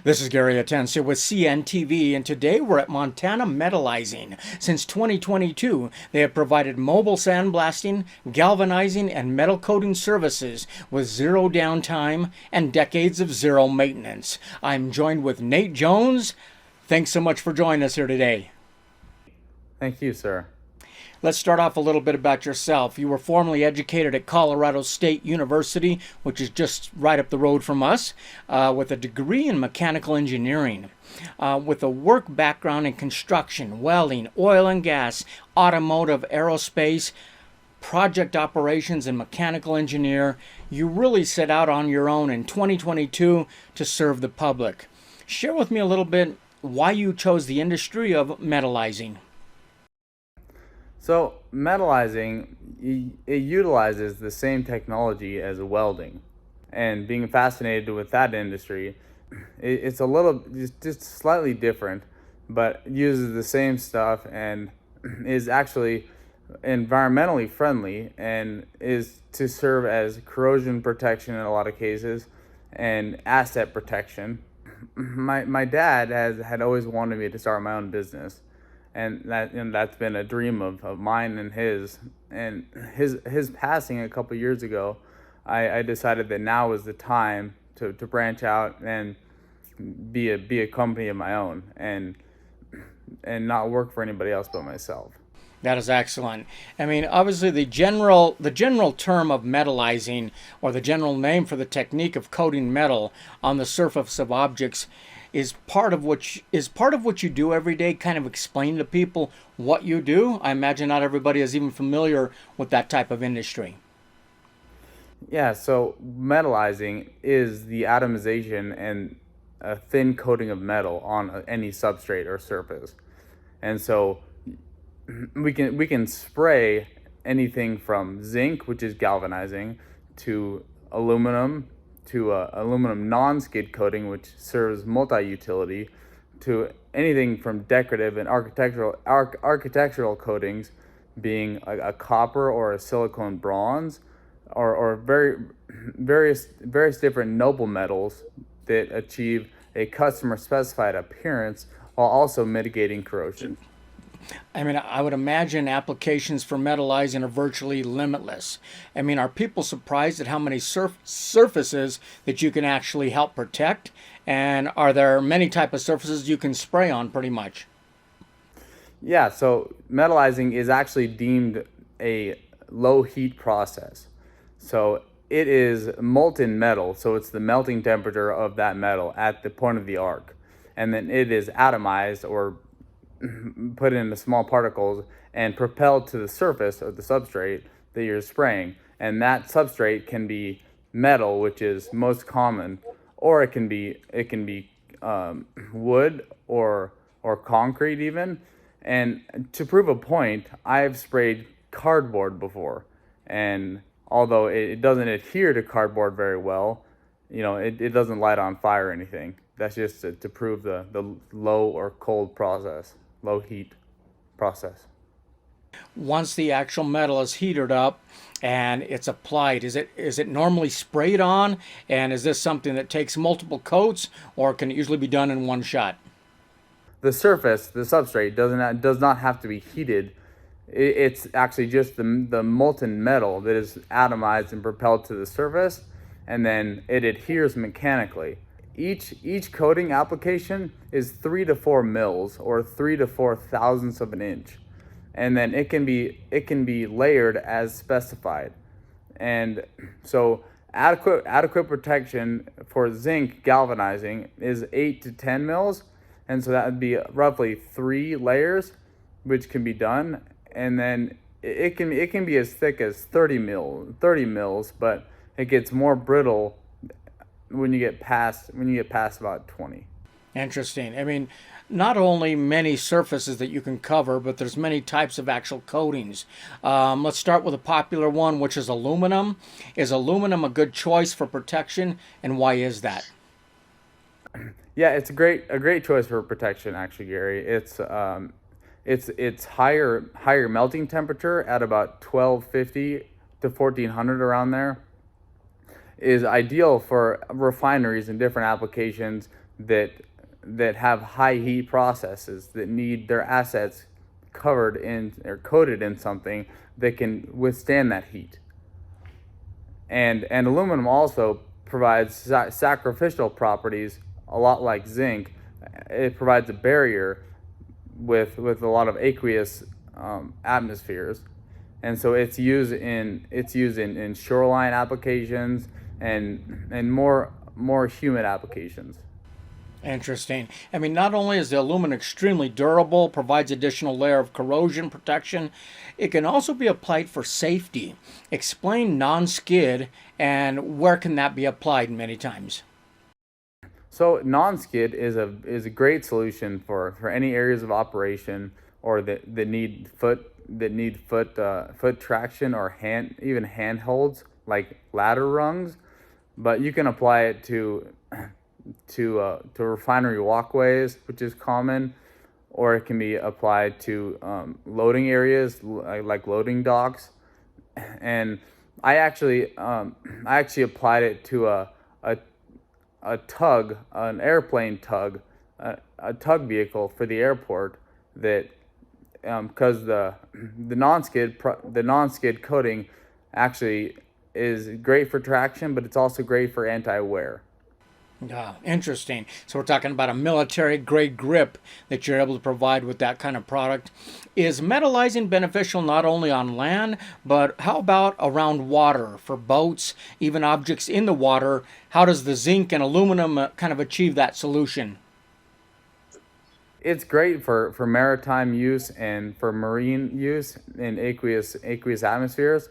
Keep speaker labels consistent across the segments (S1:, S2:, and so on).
S1: This is Gary Atencio with CNTV, and today we're at Montana Metalizing. Since 2022, they have provided mobile sandblasting, galvanizing, and metal coating services with zero downtime and decades of zero maintenance. I'm joined with Nate Jones. Thanks so much for joining us here today.
S2: Thank you, sir.
S1: Let's start off a little bit about yourself. You were formerly educated at Colorado State University, which is just right up the road from us, with a degree in mechanical engineering, with a work background in construction, welding, oil and gas, automotive, aerospace, project operations, and mechanical engineer. You really set out on your own in 2022 to serve the public. Share with me a little bit why you chose the industry of metalizing.
S2: So metalizing, it utilizes the same technology as welding, and being fascinated with that industry, it's a little just slightly different, but uses the same stuff and is actually environmentally friendly and is to serve as corrosion protection in a lot of cases and asset protection. My dad had always wanted me to start my own business. And that's been a dream of mine and his. And his passing a couple years ago, I decided that now was the time to branch out and be a company of my own and not work for anybody else but myself.
S1: That is excellent. I mean, obviously, the general term of metalizing, or the general name for the technique of coating metal on the surface of objects, is part of what you do every day. Kind of explain to people what you do. I imagine not everybody is even familiar with that type of industry.
S2: Yeah. So metalizing is the atomization and a thin coating of metal on any substrate or surface, and so we can spray anything from zinc, which is galvanizing, to aluminum, to aluminum non-skid coating, which serves multi-utility, to anything from decorative and architectural coatings, being a copper or a silicone bronze, or various different noble metals that achieve a customer specified appearance while also mitigating corrosion.
S1: I mean, I would imagine applications for metalizing are virtually limitless. I mean, are people surprised at how many surfaces that you can actually help protect? And are there many type of surfaces you can spray on pretty much?
S2: Yeah, so metalizing is actually deemed a low heat process. So it is molten metal, so it's the melting temperature of that metal at the point of the arc. And then it is atomized or put into small particles and propelled to the surface of the substrate that you're spraying. And that substrate can be metal, which is most common, or it can be wood or concrete even. And to prove a point, I've sprayed cardboard before, and although it doesn't adhere to cardboard very well, it doesn't light on fire or anything. That's just to prove the low or cold process. Low heat process.
S1: Once the actual metal is heated up and it's applied, is it normally sprayed on? And is this something that takes multiple coats, or can it usually be done in one shot?
S2: The surface, the substrate, does not have to be heated. It's actually just the molten metal that is atomized and propelled to the surface, and then it adheres mechanically. Each coating application is 3 to 4 mils, or 3 to 4 thousandths of an inch, and then it can be layered as specified. And so adequate protection for zinc galvanizing is 8 to 10 mils, and so that would be roughly 3 layers, which can be done. And then it can be as thick as 30 mils, but it gets more brittle when you get past about 20.
S1: Interesting. I mean, not only many surfaces that you can cover, but there's many types of actual coatings. Let's start with a popular one, which is aluminum. Is aluminum a good choice for protection, and why is that?
S2: Yeah, it's a great choice for protection, actually, Gary. It's higher melting temperature at about 1250 to 1400, around there, is ideal for refineries and different applications that have high heat processes that need their assets covered in or coated in something that can withstand that heat. And aluminum also provides sacrificial properties, a lot like zinc. It provides a barrier with a lot of aqueous atmospheres, and so it's used in shoreline applications and more humid applications.
S1: Interesting. I mean, not only is the aluminum extremely durable, provides additional layer of corrosion protection, it can also be applied for safety. Explain non-skid and where can that be applied many times.
S2: So non-skid is a great solution for any areas of operation or that need foot traction or handholds like ladder rungs, but you can apply it to refinery walkways, which is common, or it can be applied to loading areas like loading docks. And I actually applied it to a tug, an airplane tug, a tug vehicle for the airport that because the non-skid coating actually is great for traction, but it's also great for anti-wear.
S1: Interesting. So we're talking about a military grade grip that you're able to provide with that kind of product. Is metallizing beneficial not only on land, but how about around water for boats, even objects in the water? How does the zinc and aluminum kind of achieve that solution?
S2: It's great for maritime use and for marine use in aqueous atmospheres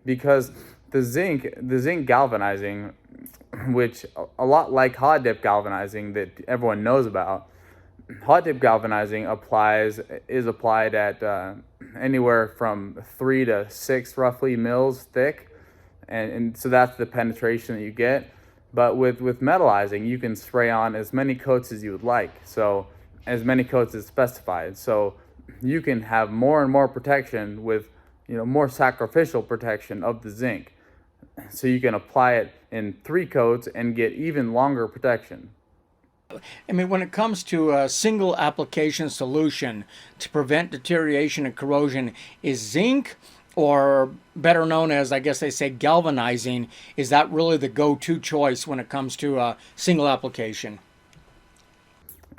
S2: because the zinc galvanizing, which a lot like hot dip galvanizing that everyone knows about, hot dip galvanizing is applied at anywhere from 3 to 6 roughly mils thick, and so that's the penetration that you get. But with metalizing, you can spray on as many coats as you would like, so as many coats as specified. So you can have more and more protection with more sacrificial protection of the zinc. So you can apply it in 3 coats and get even longer protection.
S1: I mean, when it comes to a single application solution to prevent deterioration and corrosion, is zinc, or better known as, I guess they say, galvanizing, is that really the go-to choice when it comes to a single application?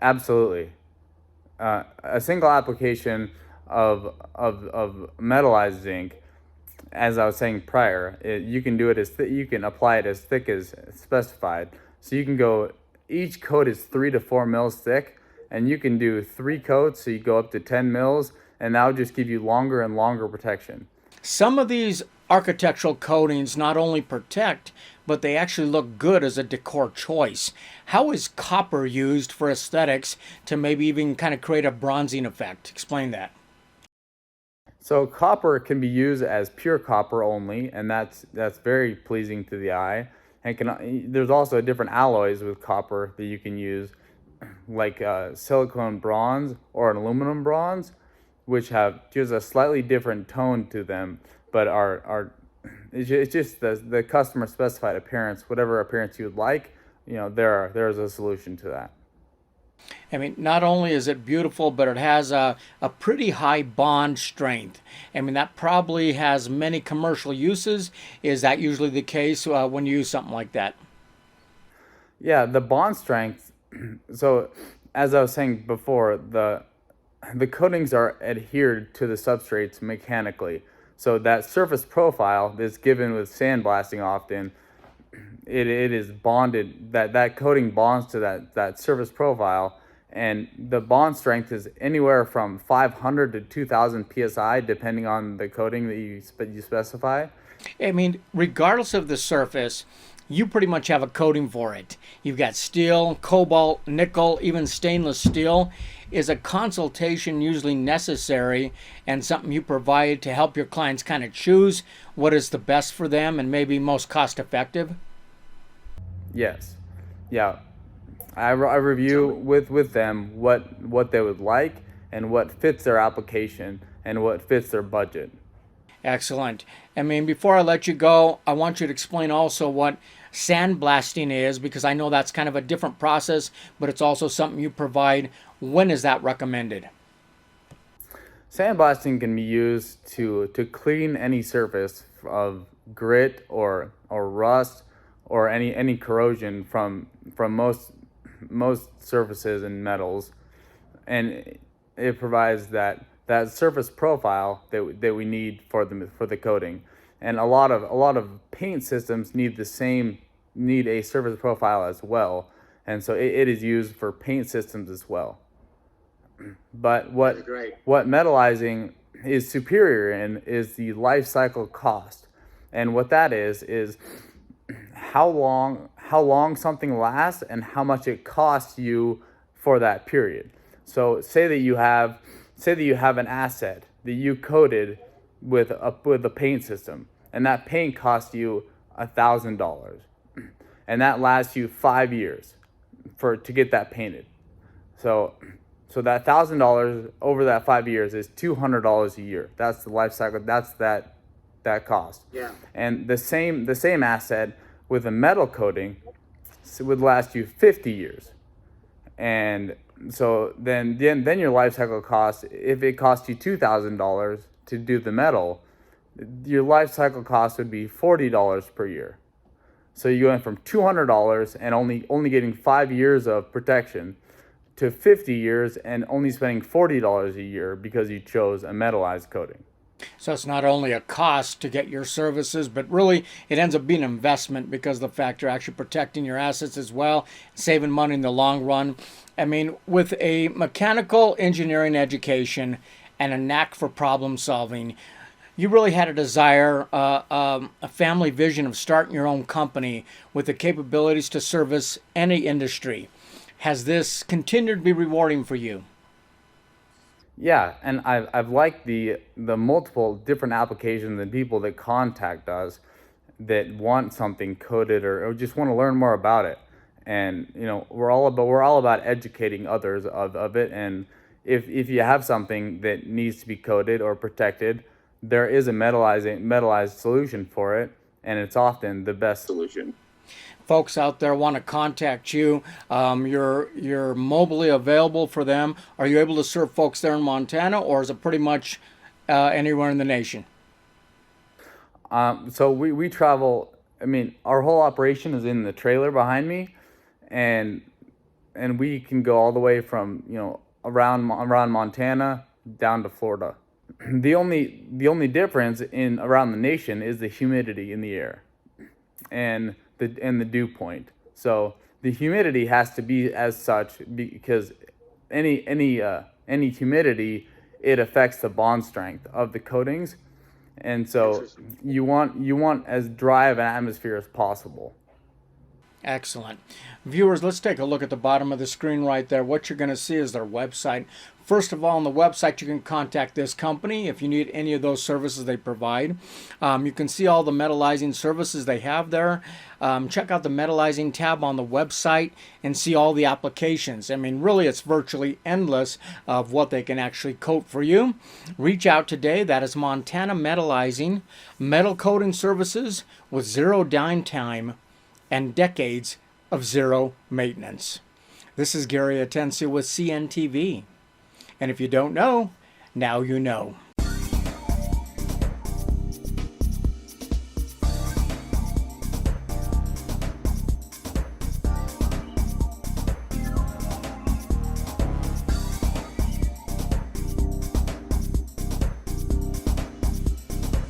S2: Absolutely. A single application of metallized zinc, as I was saying prior, you can do it you can apply it as thick as specified. So you can go, each coat is 3 to 4 mils thick, and you can do 3 coats, so you go up to 10 mils, and that will just give you longer and longer protection.
S1: Some of these architectural coatings not only protect, but they actually look good as a decor choice. How is copper used for aesthetics to maybe even kind of create a bronzing effect? Explain that.
S2: So copper can be used as pure copper only, and that's very pleasing to the eye. And there's also different alloys with copper that you can use, like silicone bronze or an aluminum bronze, which have just a slightly different tone to them, but it's just the customer specified appearance, whatever appearance you would like. There's a solution to that.
S1: I mean, not only is it beautiful, but it has a pretty high bond strength. I mean, that probably has many commercial uses. Is that usually the case when you use something like that?
S2: Yeah, the bond strength. So, as I was saying before, the coatings are adhered to the substrates mechanically. So that surface profile that's given with sandblasting often, it is bonded, that coating bonds to that surface profile, and the bond strength is anywhere from 500 to 2000 psi depending on the coating that you specify.
S1: I mean, regardless of the surface, you pretty much have a coating for it. You've got steel, cobalt, nickel, even stainless steel. Is a consultation usually necessary and something you provide to help your clients kind of choose what is the best for them and maybe most cost effective?
S2: Yes. Yeah. I review with them what they would like and what fits their application and what fits their budget.
S1: Excellent. I mean, before I let you go, I want you to explain also what sandblasting is, because I know that's kind of a different process, but it's also something you provide. When is that recommended?
S2: Sandblasting can be used to clean any surface of grit or rust or any corrosion from most surfaces and metals, and it provides that surface profile that we need for the coating. And a lot of paint systems need a surface profile as well, and so it is used for paint systems as well. But what metalizing is superior in is the life cycle cost. And what that is how long something lasts and how much it costs you for that period. So say that you have an asset that you coated with a paint system, and that paint cost you $1,000, and that lasts you 5 years to get that painted. So that $1,000 over that 5 years is $200 a year. That's the life cycle. That's that cost.
S3: Yeah.
S2: And the same asset with a metal coating would last you 50 years. And so then your life cycle cost, if it cost you $2,000 to do the metal, your life cycle cost would be $40 per year. So you went from $200 and only getting 5 years of protection to 50 years and only spending $40 a year because you chose a metallized coating.
S1: So it's not only a cost to get your services, but really it ends up being an investment because of the fact you're actually protecting your assets as well, saving money in the long run. I mean, with a mechanical engineering education and a knack for problem solving, you really had a desire, a family vision of starting your own company with the capabilities to service any industry. Has this continued to be rewarding for you?
S2: Yeah, and I've liked the multiple different applications and people that contact us that want something coded or just want to learn more about it. And we're all about educating others of it. And if you have something that needs to be coded or protected, there is a metallized solution for it, and it's often the best solution.
S1: Folks out there want to contact you, you're mobily available for them. Are you able to serve folks there in Montana, or is it pretty much anywhere in the nation?
S2: So we travel. I mean, our whole operation is in the trailer behind me, and we can go all the way from around Montana down to Florida. The only difference in around the nation is the humidity in the air, and the dew point. So the humidity has to be as such because any humidity, it affects the bond strength of the coatings, and so you want as dry of an atmosphere as possible.
S1: Excellent. Viewers, let's take a look at the bottom of the screen right there. What you're going to see is their website. First of all, on the website, you can contact this company if you need any of those services they provide. You can see all the metalizing services they have there. Check out the metalizing tab on the website and see all the applications. I mean, really, it's virtually endless of what they can actually coat for you. Reach out today. That is Montana Metalizing, metal coating services with zero downtime and decades of zero maintenance. This is Gary Atencio with CNTV. And if you don't know, now you know.